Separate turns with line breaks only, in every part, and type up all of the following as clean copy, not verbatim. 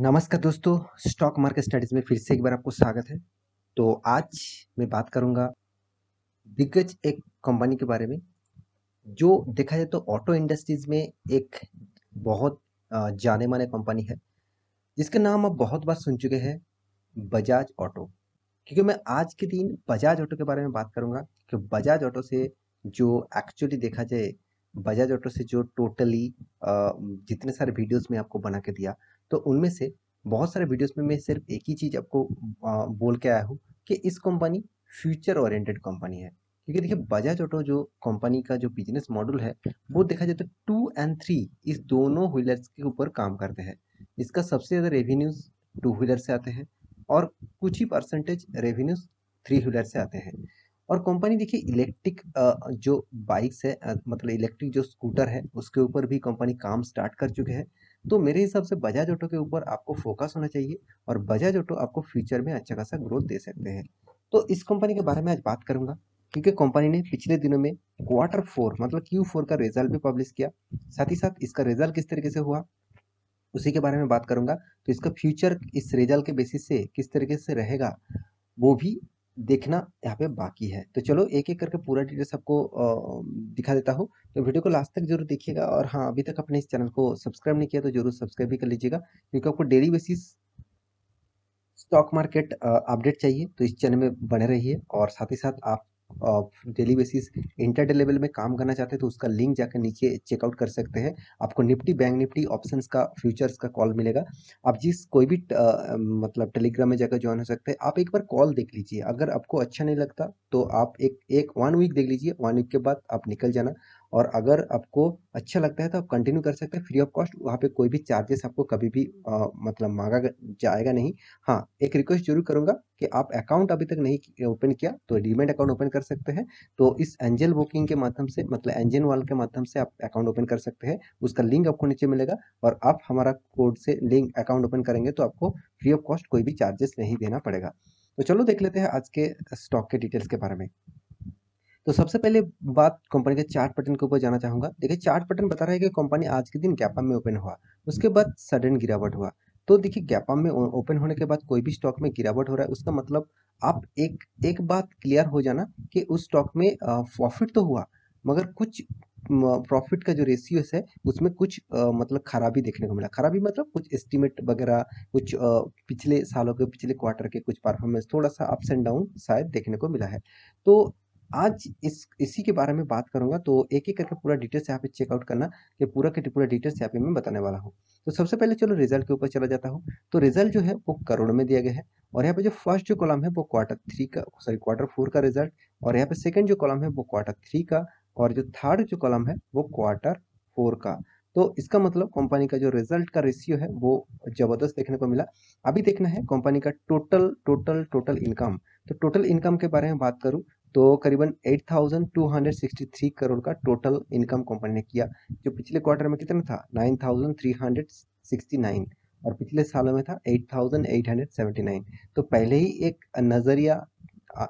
नमस्कार दोस्तों, stock market studies में फिर से एक बार आपको स्वागत है। तो आज मैं बात करूंगा दिग्गज एक कंपनी के बारे में जो देखा जाए तो ऑटो इंडस्ट्रीज में एक बहुत जाने माने कंपनी है जिसका नाम आप बहुत बार सुन चुके हैं, बजाज ऑटो। क्योंकि मैं आज के दिन बजाज ऑटो के बारे में बात करूंगा कि बजाज ऑटो से जो एक्चुअली देखा जाए, बजाज ऑटो से जो टोटली जितने सारे वीडियोस में आपको बना के दिया, तो उनमें से बहुत सारे वीडियोस में मैं सिर्फ एक ही चीज आपको बोल के आया हूँ कि इस कंपनी फ्यूचर ओरिएंटेड कंपनी है। क्योंकि देखिए बजाज ऑटो जो कंपनी का जो बिजनेस मॉडल है वो देखा जाए तो 2 और 3 इस दोनों व्हीलर्स के ऊपर काम करते हैं। इसका सबसे ज्यादा रेवेन्यूज टू व्हीलर से आते हैं और कुछ ही परसेंटेज रेवेन्यूज थ्री व्हीलर से आते हैं। और कंपनी देखिए इलेक्ट्रिक जो बाइक्स है, मतलब इलेक्ट्रिक जो स्कूटर है उसके ऊपर भी कंपनी काम स्टार्ट कर चुके हैं। तो मेरे हिसाब से बजाज ऑटो के ऊपर आपको फोकस होना चाहिए और बजाज ऑटो आपको फ्यूचर में अच्छा खासा ग्रोथ दे सकते हैं। तो इस कंपनी के बारे में आज बात करूंगा क्योंकि कंपनी ने पिछले दिनों में Q4 मतलब Q4 का रिजल्ट भी पब्लिश किया। साथ ही साथ इसका रिजल्ट किस तरीके से हुआ उसी के बारे में बात करूंगा। तो इसका फ्यूचर इस रिजल्ट के बेसिस से किस तरीके से रहेगा वो भी देखना यहाँ पे बाकी है। तो चलो एक एक करके पूरा डिटेल्स आपको दिखा देता हूँ। तो वीडियो को लास्ट तक जरूर देखिएगा और हाँ, अभी तक अपने इस चैनल को सब्सक्राइब नहीं किया तो जरूर सब्सक्राइब भी कर लीजिएगा क्योंकि आपको daily basis stock market update चाहिए तो इस चैनल में बने रहिए। और साथ ही साथ आप डेली बेसिस इंटरडे लेवल में काम करना चाहते हैं तो उसका लिंक जाकर नीचे चेकआउट कर सकते हैं। आपको निफ्टी बैंक निफ्टी ऑप्शंस का फ्यूचर्स का कॉल मिलेगा। आप जिस कोई भी मतलब टेलीग्राम में जाकर ज्वाइन हो सकते हैं। आप एक बार कॉल देख लीजिए, अगर आपको अच्छा नहीं लगता तो आप एक एक 1 वीक देख लीजिए, 1 वीक के बाद आप निकल जाना। और अगर आपको अच्छा लगता है तो आप कंटिन्यू कर सकते हैं फ्री ऑफ कॉस्ट। वहाँ पे कोई भी चार्जेस आपको कभी भी मतलब मांगा जाएगा नहीं। हाँ, एक रिक्वेस्ट जरूर करूंगा कि आप अकाउंट अभी तक नहीं ओपन किया तो डीमैट अकाउंट ओपन कर सकते हैं। तो इस एंजल बुकिंग के माध्यम से मतलब एंजल वाल के माध्यम से आप अकाउंट ओपन कर सकते हैं। उसका लिंक आपको नीचे मिलेगा और आप हमारा कोड से लिंक अकाउंट ओपन करेंगे तो आपको फ्री ऑफ कॉस्ट कोई भी चार्जेस नहीं देना पड़ेगा। तो चलो देख लेते हैं आज के स्टॉक के डिटेल्स के बारे में। तो सबसे पहले बात कंपनी के चार्ट पैटर्न के ऊपर जाना चाहूंगा। देखिए चार्ट पैटर्न बता रहा है कि कंपनी आज के दिन गैप में ओपन हुआ, उसके बाद सडन गिरावट हुआ। तो देखिए गैप में ओपन होने के बाद कोई भी स्टॉक में गिरावट हो रहा है उसका मतलब आप एक एक बात क्लियर हो जाना कि उस स्टॉक में प्रॉफिट तो हुआ मगर कुछ प्रॉफिट का जो रेशियो है उसमें कुछ मतलब खराबी देखने को मिला। खराबी मतलब कुछ एस्टिमेट वगैरह, कुछ पिछले सालों के पिछले क्वार्टर के कुछ परफॉर्मेंस थोड़ा सा अप्स एंड डाउन शायद देखने को मिला है। तो आज इसी के बारे में बात करूंगा। तो एक एक करके पूरा डिटेल्स यहाँ पे चेकआउट करना कि पूरा के पूरा डिटेल्स यहाँ पे मैं बताने वाला हूँ। तो सबसे पहले चलो रिजल्ट के ऊपर चला जाता हूँ। तो रिजल्ट जो है वो करोड़ में दिया गया है और यहाँ पे जो फर्स्ट जो कॉलम है वो Q3 का, सॉरी Q4 का रिजल्ट। और यहाँ पे सेकंड जो कॉलम है वो Q3 का और जो थर्ड जो कॉलम है वो Q4 का। तो इसका मतलब कंपनी का जो रिजल्ट का रेशियो है वो जबरदस्त देखने को मिला। अभी देखना है कंपनी का टोटल टोटल टोटल इनकम। तो टोटल इनकम के बारे में बात करूं तो करीबन 8,263 करोड़ का टोटल इनकम कंपनी ने किया। जो पिछले क्वार्टर में कितना था 9,369 और पिछले सालों में था 8,879। तो पहले ही एक नजरिया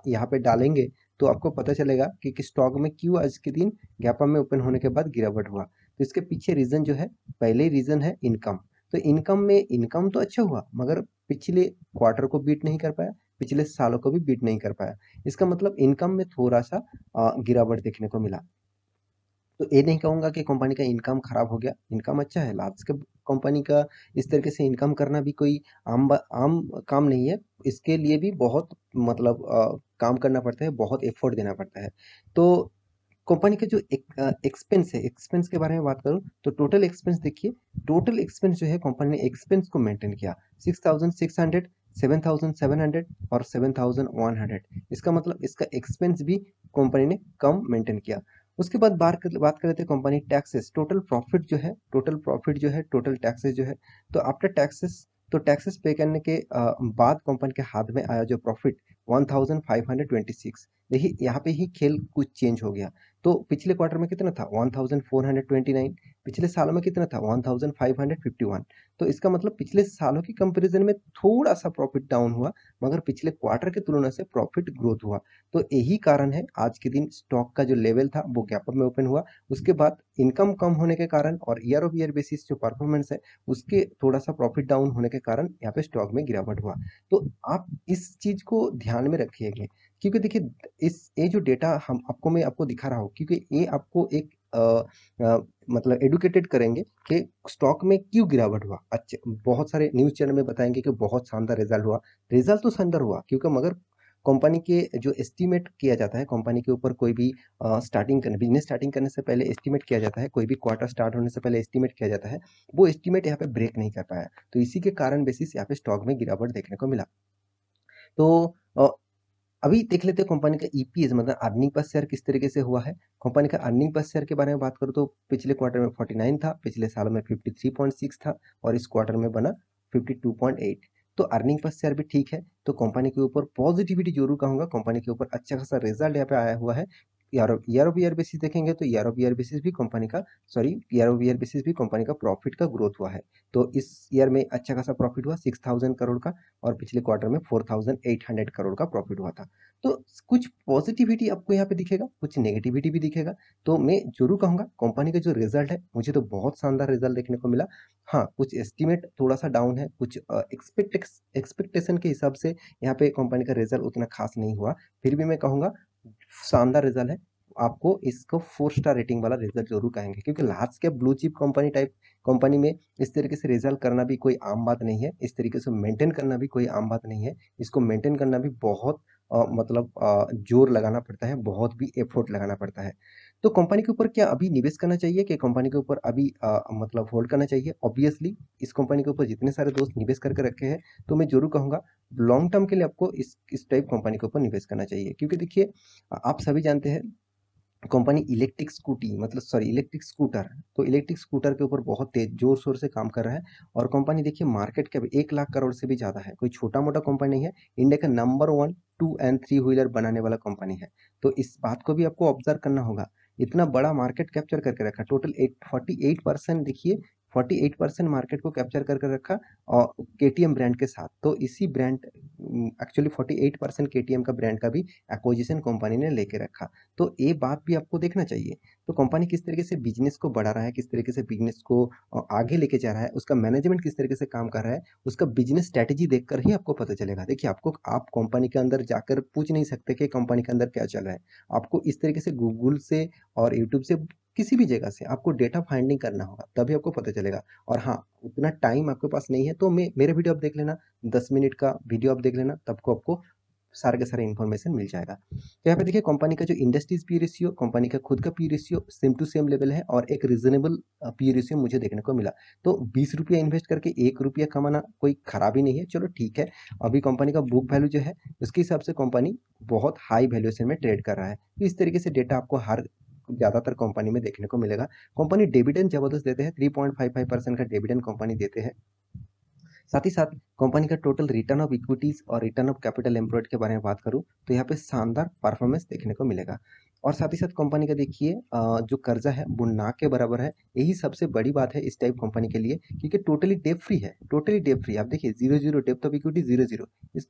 यहाँ पे डालेंगे तो आपको पता चलेगा कि स्टॉक में क्यों आज के दिन गैप में ओपन होने के बाद गिरावट हुआ। तो इसके पीछे रीजन जो है, पहले रीजन है इनकम। तो इनकम में इनकम तो अच्छा हुआ मगर पिछले क्वार्टर को बीट नहीं कर पाया, पिछले सालों को भी बीट नहीं कर पाया। इसका मतलब इनकम में थोड़ा सा गिरावट देखने को मिला। तो ये नहीं कहूंगा कि कंपनी का इनकम खराब हो गया, इनकम अच्छा है। लार्ज कैप कंपनी का इस तरीके से इनकम करना भी कोई आम काम नहीं है। इसके लिए भी बहुत मतलब काम करना पड़ता है, बहुत एफर्ट देना पड़ता है। तो कंपनी का जो एक्सपेंस है, एक्सपेंस के बारे में बात करूं तो टोटल एक्सपेंस देखिए। टोटल एक्सपेंस जो है कंपनी ने एक्सपेंस को मेंटेन किया 6,600, 7,700 और 7,100। इसका मतलब इसका एक्सपेंस भी कंपनी ने कम मेंटेन किया। उसके बाद बात कर रहे थे कंपनी टैक्सेस। टोटल प्रॉफिट जो है, टोटल प्रॉफिट जो है, टोटल टैक्सेस जो है, तो आफ्टर टैक्सेस, तो टैक्सेस पे करने के बाद कंपनी के हाथ में आया जो प्रॉफिट 1526। देखिए यहाँ पे ही खेल कुछ चेंज हो गया। तो पिछले क्वार्टर में कितना था 1429, पिछले सालों में कितना था 1551। तो इसका मतलब पिछले सालों की कंपैरिजन में थोड़ा सा प्रॉफिट डाउन हुआ, मगर पिछले क्वार्टर की तुलना से प्रॉफिट ग्रोथ हुआ। तो यही कारण है आज के दिन स्टॉक का जो लेवल था वो गैप अप में ओपन हुआ। उसके बाद इनकम कम होने के कारण और ईयर ऑफ ईयर बेसिस जो परफॉर्मेंस है उसके थोड़ा सा प्रॉफिट डाउन होने के कारण यहाँ पे स्टॉक में गिरावट हुआ। तो आप इस चीज को ध्यान में रखिएगा, क्योंकि देखिए इस ये जो डेटा हम आपको मैं आपको दिखा रहा हूँ, क्योंकि ये आपको एक मतलब एडुकेटेड करेंगे कि स्टॉक में क्यों गिरावट हुआ। अच्छे बहुत सारे न्यूज़ चैनल में बताएंगे कि बहुत शानदार रिजल्ट हुआ। रिजल्ट तो शानदार हुआ, क्योंकि मगर कंपनी के जो एस्टीमेट किया जाता है, कंपनी के ऊपर कोई भी बिजनेस स्टार्टिंग करने से पहले एस्टीमेट किया जाता है, कोई भी क्वार्टर स्टार्ट होने से पहले एस्टीमेट किया जाता है, वो एस्टीमेट यहाँ पे ब्रेक नहीं कर पाया। तो इसी के कारण बेसिस यहाँ पे स्टॉक में गिरावट देखने को मिला। तो अभी देख लेते हैं कंपनी का ईपीएस मतलब अर्निंग पर शेयर किस तरीके से हुआ है। कंपनी का अर्निंग पर शेयर के बारे में बात करूँ तो पिछले क्वार्टर में 49 था, पिछले साल में 53.6 था और इस क्वार्टर में बना 52.8। तो अर्निंग पर शेयर भी ठीक है। तो कंपनी के ऊपर पॉजिटिविटी जरूर कहूंगा, कंपनी के ऊपर अच्छा खासा रिजल्ट यहाँ पे आया हुआ है। ईयर ऑफ ईयर बेसिस देखेंगे तो ईयर ऑफ ईयर बेसिस भी कंपनी का ईयर ऑफ ईयर बेसिस भी कंपनी का प्रॉफिट का ग्रोथ हुआ है। तो इस ईयर में अच्छा खासा प्रॉफिट हुआ 6000 करोड़ का, और पिछले क्वार्टर में 4800 करोड़ का प्रॉफिट हुआ था। तो कुछ पॉजिटिविटी आपको यहाँ पे दिखेगा, कुछ नेगेटिविटी भी दिखेगा। तो मैं जरूर कहूंगा कंपनी का जो रिजल्ट है मुझे तो बहुत शानदार रिजल्ट देखने को मिला। हाँ, कुछ एस्टिमेट थोड़ा सा डाउन है, कुछ एक्सपेक्टेशन के हिसाब से यहाँ पे कंपनी का रिजल्ट उतना खास नहीं हुआ। फिर भी मैं कहूंगा शानदार रिजल्ट है। आपको इसको 4 स्टार रेटिंग वाला रिजल्ट जरूर कहेंगे, क्योंकि large cap blue chip company type company में इस तरीके से रिजल्ट करना भी कोई आम बात नहीं है, इस तरीके से मेंटेन करना भी कोई आम बात नहीं है। इसको मेंटेन करना भी बहुत मतलब जोर लगाना पड़ता है, बहुत भी एफर्ट लगाना पड़ता है। तो कंपनी के ऊपर क्या अभी निवेश करना चाहिए कि कंपनी के ऊपर अभी मतलब होल्ड करना चाहिए? ऑब्वियसली इस कंपनी के ऊपर जितने सारे दोस्त निवेश करके रखे हैं, तो मैं जरूर कहूंगा लॉन्ग टर्म के लिए आपको इस टाइप कंपनी के ऊपर निवेश करना चाहिए। क्योंकि देखिए आप सभी जानते हैं कंपनी इलेक्ट्रिक स्कूटी मतलब सॉरी इलेक्ट्रिक स्कूटर, तो इलेक्ट्रिक स्कूटर के ऊपर बहुत तेज जोर शोर से काम कर रहा है। और कंपनी देखिए मार्केट कैप 1 लाख करोड़ से भी ज्यादा है, कोई छोटा मोटा कंपनी नहीं है। इंडिया का नंबर 1, 2 एंड 3 व्हीलर बनाने वाला कंपनी है। तो इस बात को भी आपको ऑब्जर्व करना होगा। इतना बड़ा मार्केट कैप्चर करके रखा, टोटल 48% देखिए, 48% मार्केट को कैप्चर करके रखा और केटीएम ब्रांड के साथ। तो इसी ब्रांड एक्चुअली 48% केटीएम का ब्रांड का भी एक्विजिशन कंपनी ने लेके रखा। तो ये बात भी आपको देखना चाहिए। तो कंपनी किस तरीके से बिजनेस को बढ़ा रहा है, किस तरीके से बिजनेस को आगे लेके जा रहा है, उसका मैनेजमेंट किस तरीके से काम कर रहा है, उसका बिजनेस स्ट्रेटेजी देखकर ही आपको पता चलेगा। देखिए आपको आप कंपनी के अंदर जाकर पूछ नहीं सकते कि कंपनी के अंदर क्या चल रहा है। आपको इस तरीके से गूगल से और यूट्यूब से किसी भी जगह से आपको डेटा फाइंडिंग करना होगा, तभी आपको पता चलेगा। और हाँ, उतना टाइम आपके पास नहीं है तो मेरे वीडियो आप देख लेना, 10 मिनट का वीडियो आप देख लेना, तब को आपको सारे के सारे इन्फॉर्मेशन मिल जाएगा। तो यहाँ पे देखिए कंपनी का जो इंडस्ट्रीज पी रेशियो, कंपनी का खुद का P ratio same to same level है और एक रीजनेबल पी रेशियो मुझे देखने को मिला। तो 20 रुपया इन्वेस्ट करके 1 रुपया कमाना कोई खराबी नहीं है, चलो ठीक है। अभी कंपनी का बुक वैल्यू जो है उसके हिसाब से कंपनी बहुत हाई वैल्यूएशन में ट्रेड कर रहा है। तो इस तरीके से डेटा आपको हर ज्यादातर कंपनी में देखने को मिलेगा। कंपनी डिविडेंड जबरदस्त देते हैं, 3.55% का डिविडेंड कंपनी देते हैं। साथ ही साथ कंपनी का टोटल रिटर्न ऑफ इक्विटीज और रिटर्न ऑफ कैपिटल एम्प्लॉयड के बारे में बात करूं तो यहाँ पे शानदार परफॉर्मेंस देखने को मिलेगा। और साथ ही साथ कंपनी का देखिए जो कर्जा है वो ना के बराबर है। यही सबसे बड़ी बात है इस टाइप कंपनी के लिए, क्योंकि टोटली डेप फ्री है, टोटली डेप फ्री। आप देखिए 0 डेप्थ ऑफ इक्विटी 0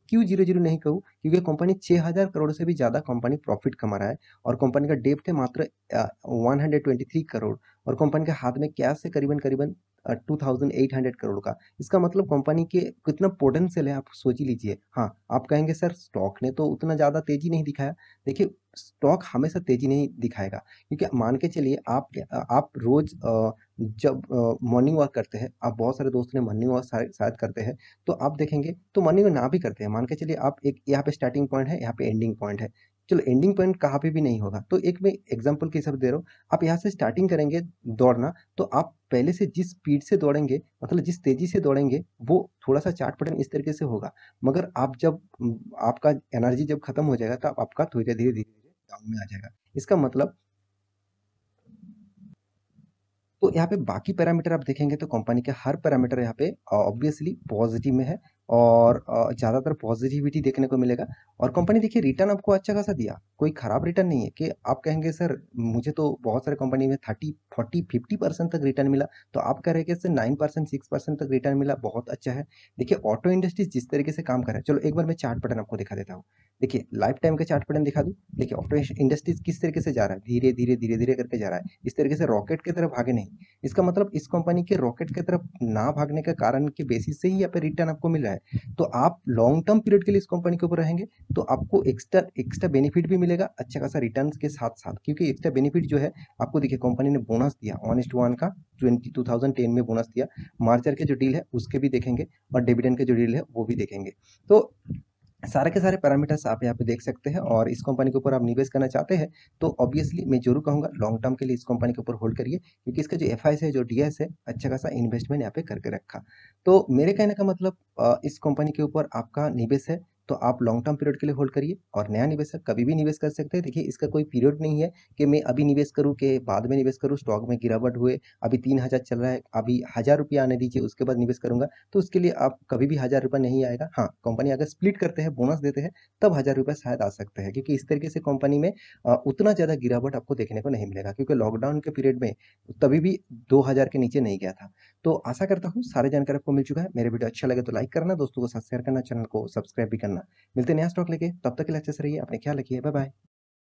क्यों 0 नहीं कहूँ, क्योंकि कंपनी 6000 करोड़ से भी ज्यादा कंपनी प्रॉफिट कमा रहा है और कंपनी का डेप्थ है मात्र 123 करोड़, और कंपनी के हाथ में कैश है करीबन करीबन 2800 करोड़ का। इसका मतलब कंपनी के कितना पोटेंशियल है आप सोच ही लीजिए। हाँ, आप कहेंगे सर स्टॉक ने तो उतना ज़्यादा तेजी नहीं दिखाया। देखिए स्टॉक हमेशा तेजी नहीं दिखाएगा, क्योंकि मान के चलिए आप रोज जब मॉर्निंग वॉक करते हैं, आप बहुत सारे दोस्त ने मॉर्निंग वॉक शायद करते हैं, तो आप देखेंगे तो मॉर्निंग वॉक ना भी करते हैं, मान के चलिए आप एक यहाँ पे स्टार्टिंग पॉइंट है, यहाँ पे एंडिंग पॉइंट है। चलो एंडिंग पॉइंट कहाँ पे भी नहीं होगा, तो एक मैं एग्जाम्पल के हिसाब से दे रहा हूँ। आप यहाँ से स्टार्टिंग करेंगे दौड़ना, तो आप पहले से जिस स्पीड से दौड़ेंगे मतलब जिस तेजी से दौड़ेंगे वो थोड़ा सा चार्ट पैटर्न इस तरीके से होगा। मगर आप जब आपका एनर्जी जब खत्म हो जाएगा तो आपका धीरे धीरे धीरे धीरे डाउन में आ जाएगा। इसका मतलब तो यहाँ पे बाकी पैरामीटर आप देखेंगे तो कंपनी के हर पैरामीटर यहाँ पे ऑब्वियसली पॉजिटिव में है। और ज़्यादातर पॉजिटिविटी देखने को मिलेगा। और कंपनी देखिए रिटर्न आपको अच्छा खासा दिया, कोई खराब रिटर्न नहीं है कि आप कहेंगे सर मुझे तो बहुत सारे कंपनी में 30, 40, 50% तक रिटर्न मिला, तो आप कह रहे हैं कि सर 9%, 6% तक रिटर्न मिला, बहुत अच्छा है। देखिए ऑटो इंडस्ट्रीज जिस तरीके से काम कर रहा है, चलो एक बार मैं चार्ट पैटर्न आपको दिखा देता हूँ। देखिए लाइफ टाइम का चार्ट पैटर्न दिखा दूं। देखिए ऑटो इंडस्ट्रीज किस तरीके से जा रहा है, धीरे धीरे धीरे धीरे करके जा रहा है, इस तरीके से रॉकेट की तरफ भागे नहीं। इसका मतलब इस कंपनी के रॉकेट की तरफ ना भागने का कारण के बेसिस से ही यहाँ पे रिटर्न आपको मिल रहा है। तो आप लॉन्ग टर्म पीरियड के लिए इस कंपनी के ऊपर रहेंगे तो आपको एक्स्ट्रा एक्स्ट्रा बेनिफिट भी मिलेगा अच्छा खासा रिटर्न के साथ साथ, क्योंकि एक्स्ट्रा बेनिफिट जो है आपको देखिए कंपनी ने बोनस दिया 1:1 का 2010 में बोनस दिया। मार्चर के जो डील है उसके भी देखेंगे और डिविडेंड के जो डील है वो भी देखेंगे। तो सारे के सारे पैरामीटर्स आप यहाँ पे देख सकते हैं और इस कंपनी के ऊपर आप निवेश करना चाहते हैं तो ऑब्वियसली मैं जरूर कहूँगा लॉन्ग टर्म के लिए इस कंपनी के ऊपर होल्ड करिए, क्योंकि इसका जो एफ है जो डी है अच्छा खासा इन्वेस्टमेंट यहाँ पे करके रखा। तो मेरे कहने का मतलब इस कंपनी के ऊपर आपका निवेश है तो आप लॉन्ग टर्म पीरियड के लिए होल्ड करिए, और नया निवेशक कभी भी निवेश कर सकते हैं। देखिए इसका कोई पीरियड नहीं है कि मैं अभी निवेश करूँ कि बाद में निवेश करूँ, स्टॉक में गिरावट हुए, अभी 3000 चल रहा है, अभी 1000 रुपया आने दीजिए उसके बाद निवेश करूंगा, तो उसके लिए आप कभी भी 1000 रुपया नहीं आएगा। हाँ, कंपनी अगर स्प्लिट करते हैं, बोनस देते हैं, तब 1000 रुपया शायद आ सकते हैं, क्योंकि इस तरीके से कंपनी में उतना ज़्यादा गिरावट आपको देखने को नहीं मिलेगा, क्योंकि लॉकडाउन के पीरियड में तभी भी 2000 के नीचे नहीं गया था। तो आशा करता हूँ सारी जानकारी आपको मिल चुका है। मेरे वीडियो अच्छा लगे तो लाइक करना, दोस्तों के साथ शेयर करना, चैनल को सब्सक्राइब भी करना। मिलते हैं नया स्टॉक लेके, तब तक के लिए अच्छे से रहिए, अपने ख्याल रखिए, बाय बाय।